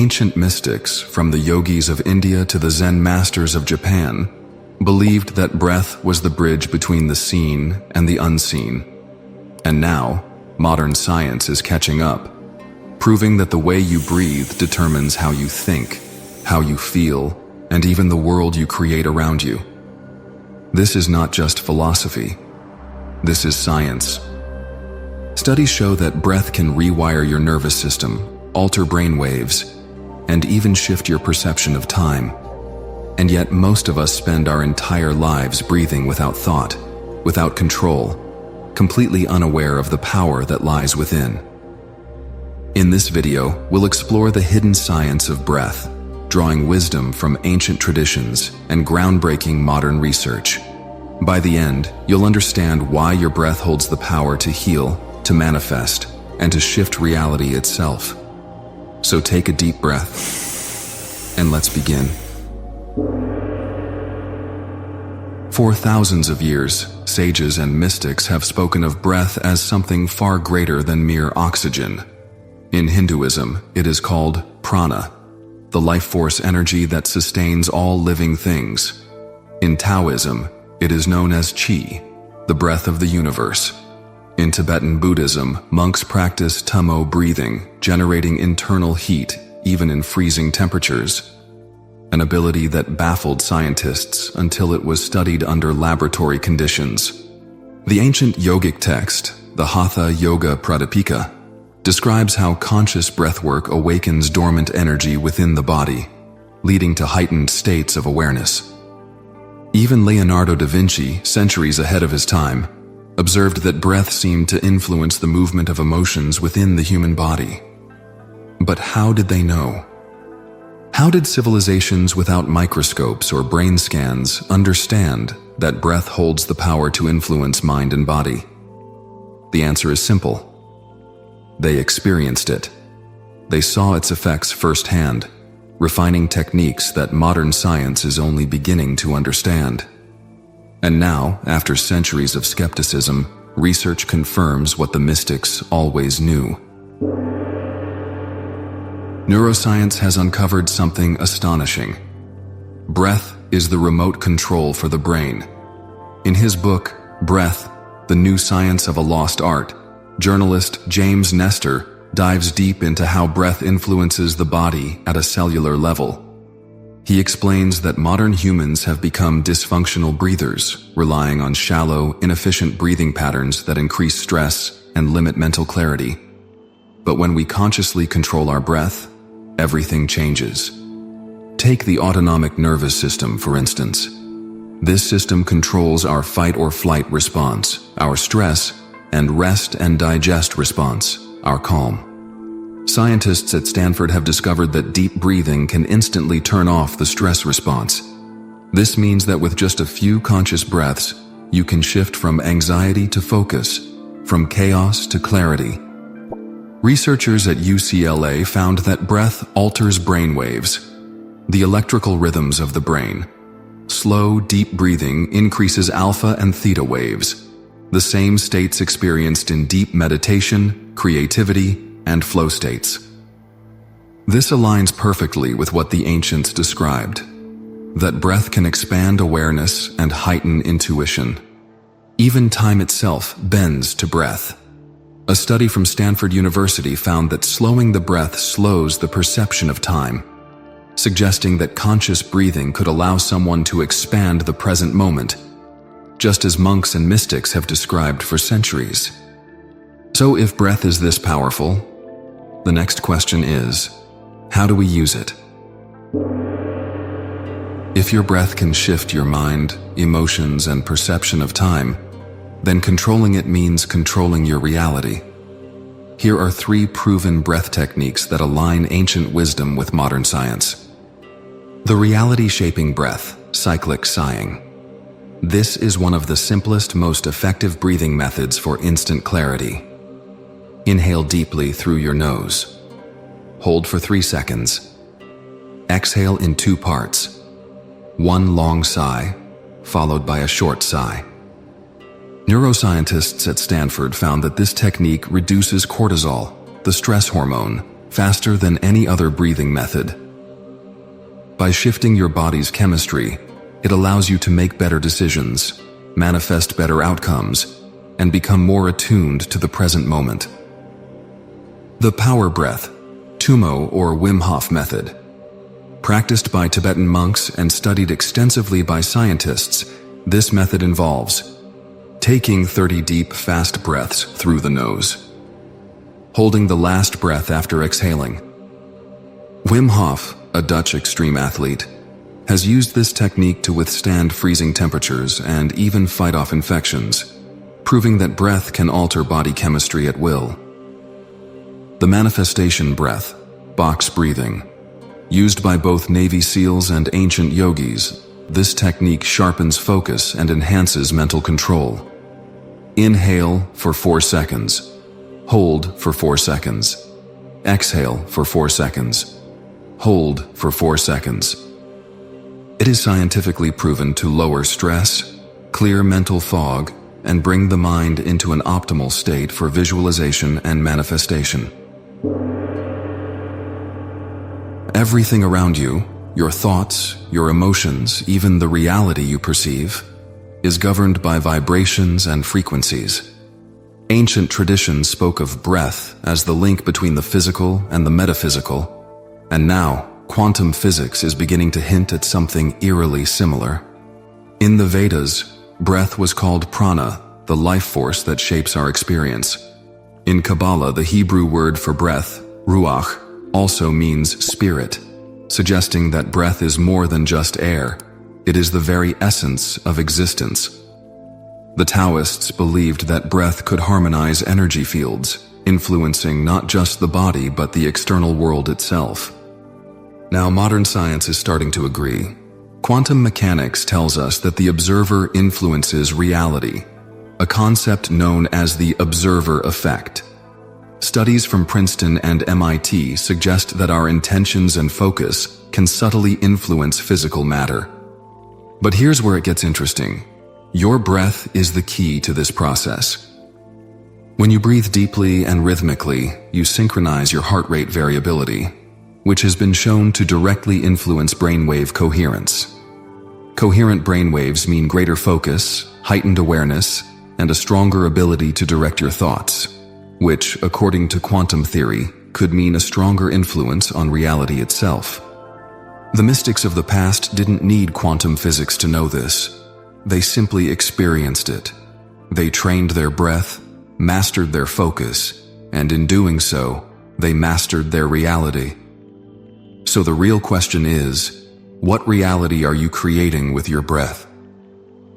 ancient mystics, from the yogis of India to the Zen masters of Japan, believed that breath was the bridge between the seen and the unseen. And now, modern science is catching up, proving that the way you breathe determines how you think, how you feel, and even the world you create around you. This is not just philosophy. This is science. Studies show that breath can rewire your nervous system, alter brain waves, and even shift your perception of time. And yet most of us spend our entire lives breathing without thought, without control, completely unaware of the power that lies within. In this video, we'll explore the hidden science of breath, drawing wisdom from ancient traditions and groundbreaking modern research. By the end, you'll understand why your breath holds the power to heal, to manifest, and to shift reality itself. So take a deep breath, and let's begin. For thousands of years, sages and mystics have spoken of breath as something far greater than mere oxygen. In Hinduism, it is called prana, the life force energy that sustains all living things. In Taoism, it is known as qi, the breath of the universe. In Tibetan Buddhism, monks practice tummo breathing, generating internal heat even in freezing temperatures, an ability that baffled scientists until it was studied under laboratory conditions. The ancient yogic text, the Hatha Yoga Pradipika, describes how conscious breathwork awakens dormant energy within the body, leading to heightened states of awareness. Even Leonardo da Vinci, centuries ahead of his time, observed that breath seemed to influence the movement of emotions within the human body. But how did they know? How did civilizations without microscopes or brain scans understand that breath holds the power to influence mind and body? The answer is simple. They experienced it. They saw its effects firsthand, refining techniques that modern science is only beginning to understand. And now, after centuries of skepticism, research confirms what the mystics always knew. Neuroscience has uncovered something astonishing. Breath is the remote control for the brain. In his book, Breath, The New Science of a Lost Art, journalist James Nestor dives deep into how breath influences the body at a cellular level. He explains that modern humans have become dysfunctional breathers, relying on shallow, inefficient breathing patterns that increase stress and limit mental clarity. But when we consciously control our breath, everything changes. Take the autonomic nervous system, for instance. This system controls our fight or flight response, our stress, and rest and digest response, our calm. Scientists at Stanford have discovered that deep breathing can instantly turn off the stress response. This means that with just a few conscious breaths, you can shift from anxiety to focus, from chaos to clarity. Researchers at UCLA found that breath alters brain waves, the electrical rhythms of the brain. Slow, deep breathing increases alpha and theta waves, the same states experienced in deep meditation, creativity, and flow states. This aligns perfectly with what the ancients described, that breath can expand awareness and heighten intuition. Even time itself bends to breath. A study from Stanford University found that slowing the breath slows the perception of time, suggesting that conscious breathing could allow someone to expand the present moment, just as monks and mystics have described for centuries. So if breath is this powerful, the next question is, how do we use it? If your breath can shift your mind, emotions, and perception of time, then controlling it means controlling your reality. Here are 3 proven breath techniques that align ancient wisdom with modern science. The reality-shaping breath, cyclic sighing. This is one of the simplest, most effective breathing methods for instant clarity. Inhale deeply through your nose. Hold for 3 seconds. Exhale in 2 parts. 1 long sigh, followed by a short sigh. Neuroscientists at Stanford found that this technique reduces cortisol, the stress hormone, faster than any other breathing method. By shifting your body's chemistry, it allows you to make better decisions, manifest better outcomes, and become more attuned to the present moment. The power breath, Tumo or Wim Hof method. Practiced by Tibetan monks and studied extensively by scientists, this method involves taking 30 deep, fast breaths through the nose, holding the last breath after exhaling. Wim Hof, a Dutch extreme athlete, has used this technique to withstand freezing temperatures and even fight off infections, proving that breath can alter body chemistry at will. The manifestation breath, box breathing. Used by both Navy SEALs and ancient yogis, this technique sharpens focus and enhances mental control. Inhale for 4 seconds. Hold for 4 seconds. Exhale for 4 seconds. Hold for 4 seconds. It is scientifically proven to lower stress, clear mental fog, and bring the mind into an optimal state for visualization and manifestation. Everything around you, your thoughts, your emotions, even the reality you perceive, is governed by vibrations and frequencies. Ancient traditions spoke of breath as the link between the physical and the metaphysical, and now quantum physics is beginning to hint at something eerily similar. In the Vedas, breath was called prana, the life force that shapes our experience. In Kabbalah, the Hebrew word for breath, ruach, also means spirit, suggesting that breath is more than just air. It is the very essence of existence. The Taoists believed that breath could harmonize energy fields, influencing not just the body but the external world itself. Now, modern science is starting to agree. Quantum mechanics tells us that the observer influences reality, a concept known as the observer effect. Studies from Princeton and MIT suggest that our intentions and focus can subtly influence physical matter. But here's where it gets interesting. Your breath is the key to this process. When you breathe deeply and rhythmically, you synchronize your heart rate variability, which has been shown to directly influence brainwave coherence. Coherent brainwaves mean greater focus, heightened awareness, and a stronger ability to direct your thoughts, which, according to quantum theory, could mean a stronger influence on reality itself. The mystics of the past didn't need quantum physics to know this. They simply experienced it. They trained their breath, mastered their focus, and in doing so, they mastered their reality. So the real question is, what reality are you creating with your breath?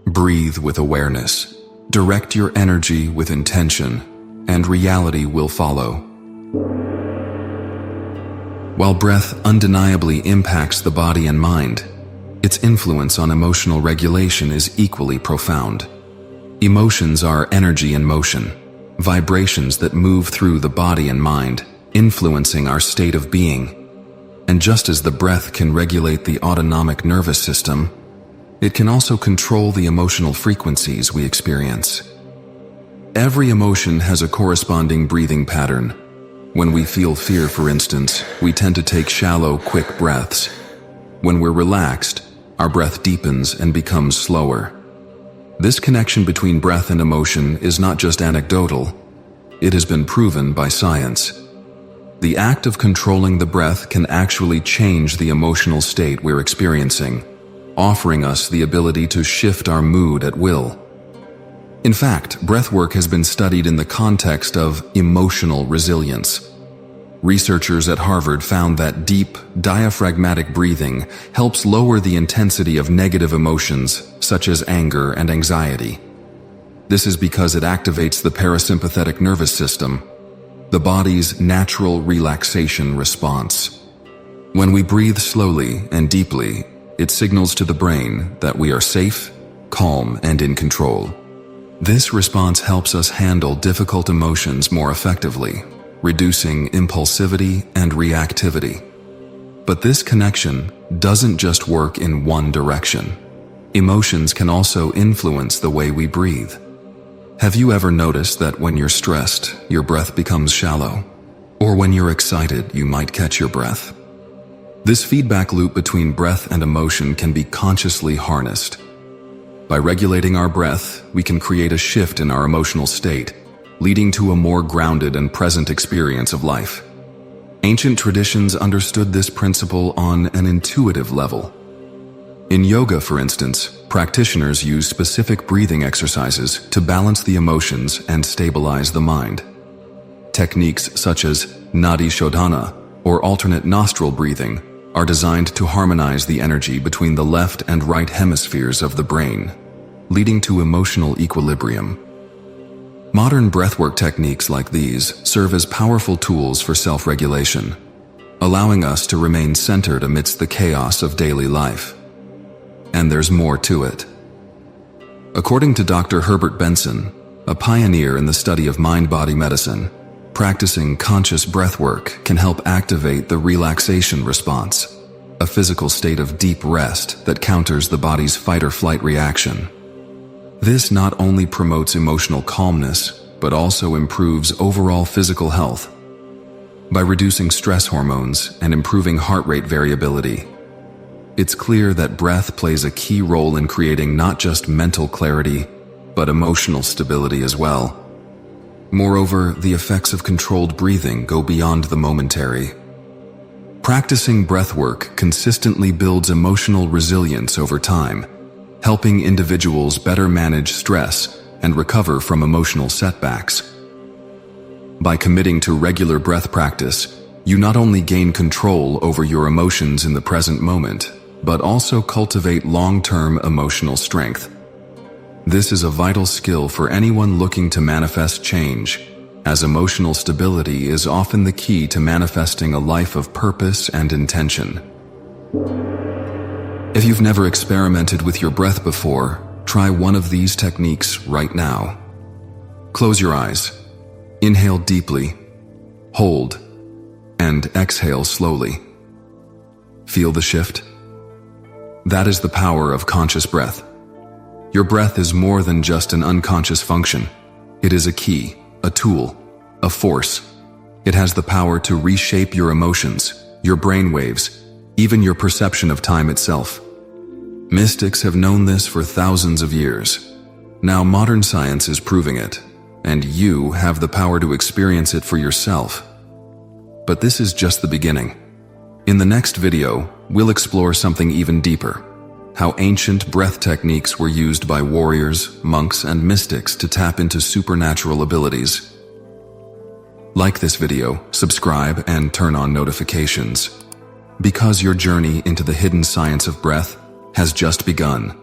Breathe with awareness. Direct your energy with intention, and reality will follow. While breath undeniably impacts the body and mind, its influence on emotional regulation is equally profound. Emotions are energy in motion, vibrations that move through the body and mind, influencing our state of being. And just as the breath can regulate the autonomic nervous system, it can also control the emotional frequencies we experience. Every emotion has a corresponding breathing pattern. When we feel fear, for instance, we tend to take shallow, quick breaths. When we're relaxed, our breath deepens and becomes slower. This connection between breath and emotion is not just anecdotal. It has been proven by science. The act of controlling the breath can actually change the emotional state we're experiencing, offering us the ability to shift our mood at will. In fact, breathwork has been studied in the context of emotional resilience. Researchers at Harvard found that deep, diaphragmatic breathing helps lower the intensity of negative emotions, such as anger and anxiety. This is because it activates the parasympathetic nervous system, the body's natural relaxation response. When we breathe slowly and deeply, it signals to the brain that we are safe, calm, and in control. This response helps us handle difficult emotions more effectively, reducing impulsivity and reactivity. But this connection doesn't just work in one direction. Emotions can also influence the way we breathe. Have you ever noticed that when you're stressed, your breath becomes shallow? Or when you're excited, you might catch your breath. This feedback loop between breath and emotion can be consciously harnessed. By regulating our breath, we can create a shift in our emotional state, leading to a more grounded and present experience of life. Ancient traditions understood this principle on an intuitive level. In yoga, for instance, practitioners use specific breathing exercises to balance the emotions and stabilize the mind. Techniques such as nadi shodhana, or alternate nostril breathing, are designed to harmonize the energy between the left and right hemispheres of the brain, leading to emotional equilibrium. Modern breathwork techniques like these serve as powerful tools for self-regulation, allowing us to remain centered amidst the chaos of daily life. And there's more to it. According to Dr. Herbert Benson, a pioneer in the study of mind-body medicine, practicing conscious breathwork can help activate the relaxation response, a physical state of deep rest that counters the body's fight-or-flight reaction. This not only promotes emotional calmness, but also improves overall physical health. By reducing stress hormones and improving heart rate variability, it's clear that breath plays a key role in creating not just mental clarity, but emotional stability as well. Moreover, the effects of controlled breathing go beyond the momentary. Practicing breathwork consistently builds emotional resilience over time, helping individuals better manage stress and recover from emotional setbacks. By committing to regular breath practice, you not only gain control over your emotions in the present moment, but also cultivate long-term emotional strength. This is a vital skill for anyone looking to manifest change, as emotional stability is often the key to manifesting a life of purpose and intention. If you've never experimented with your breath before, try one of these techniques right now. Close your eyes, inhale deeply, hold, and exhale slowly. Feel the shift? That is the power of conscious breath. Your breath is more than just an unconscious function. It is a key, a tool, a force. It has the power to reshape your emotions, your brain waves, even your perception of time itself. Mystics have known this for thousands of years. Now modern science is proving it, and you have the power to experience it for yourself. But this is just the beginning. In the next video, we'll explore something even deeper: how ancient breath techniques were used by warriors, monks, and mystics to tap into supernatural abilities. Like this video, subscribe, and turn on notifications, because your journey into the hidden science of breath has just begun.